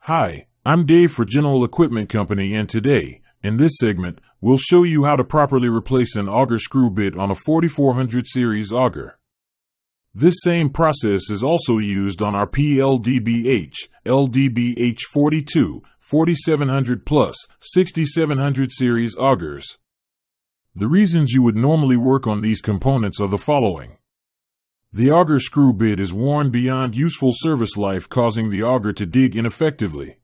Hi, I'm Dave for General Equipment Company, and today, in this segment, we'll show you how to properly replace an auger screw bit on a 4400 series auger. This same process is also used on our PLDBH, LDBH42, 4700 plus, 6700 series augers. The reasons you would normally work on these components are the following. The auger screw bit is worn beyond useful service life, causing the auger to dig ineffectively.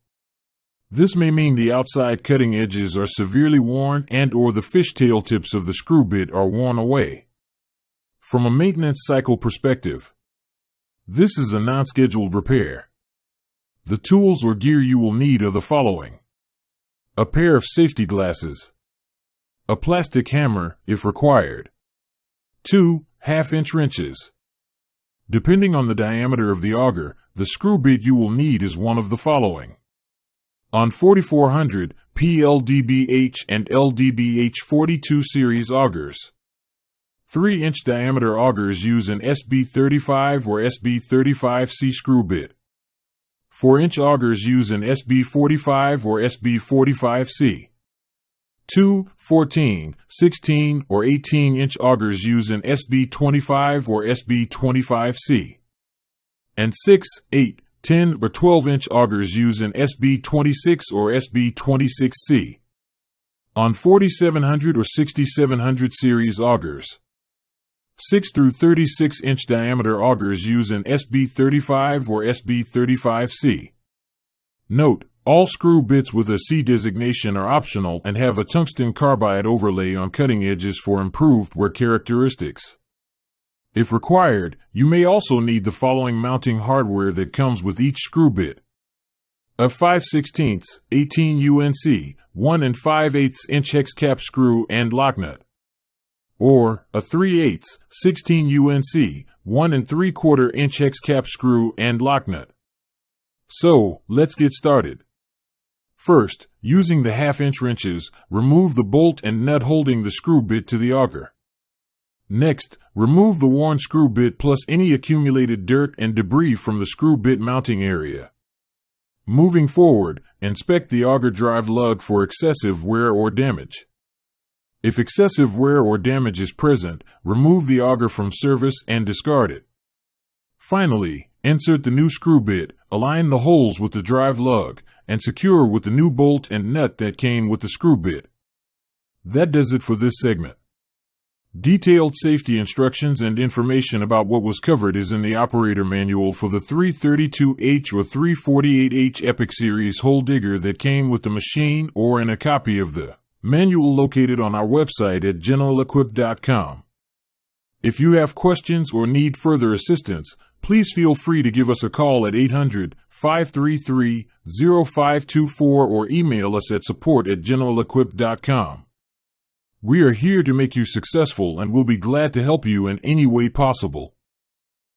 This may mean the outside cutting edges are severely worn and/or the fishtail tips of the screw bit are worn away. From a maintenance cycle perspective, this is a non-scheduled repair. The tools or gear you will need are the following: a pair of safety glasses, a plastic hammer if required, 2 1/2-inch wrenches. Depending on the diameter of the auger, the screw bit you will need is one of the following. On 4400, PLDBH and LDBH42 series augers, 3-inch diameter augers use an SB35 or SB35C screw bit. 4-inch augers use an SB45 or SB45C. 2, 14, 16, or 18-inch augers use an SB25 or SB25C. And 6, 8, 10, or 12-inch augers use an SB26 or SB26C. On 4700 or 6700 series augers, 6 through 36-inch diameter augers use an SB35 or SB35C. Note: all screw bits with a C designation are optional and have a tungsten carbide overlay on cutting edges for improved wear characteristics. If required, you may also need the following mounting hardware that comes with each screw bit: a 5/16, 18 UNC, 1 5/8 inch hex cap screw and lock nut, or a 3/8, 16 UNC, 1 3/4 inch hex cap screw and lock nut. So, let's get started. First, using the 1/2-inch wrenches, remove the bolt and nut holding the screw bit to the auger. Next, remove the worn screw bit plus any accumulated dirt and debris from the screw bit mounting area. Moving forward, inspect the auger drive lug for excessive wear or damage. If excessive wear or damage is present, remove the auger from service and discard it. Finally, insert the new screw bit, align the holes with the drive lug, and secure with the new bolt and nut that came with the screw bit. That does it for this segment. Detailed safety instructions and information about what was covered is in the operator manual for the 332H or 348H Epic Series hole digger that came with the machine, or in a copy of the manual located on our website at generalequip.com. If you have questions or need further assistance, please feel free to give us a call at 800-533-0524 or email us at support@generalequip.com. We are here to make you successful and will be glad to help you in any way possible.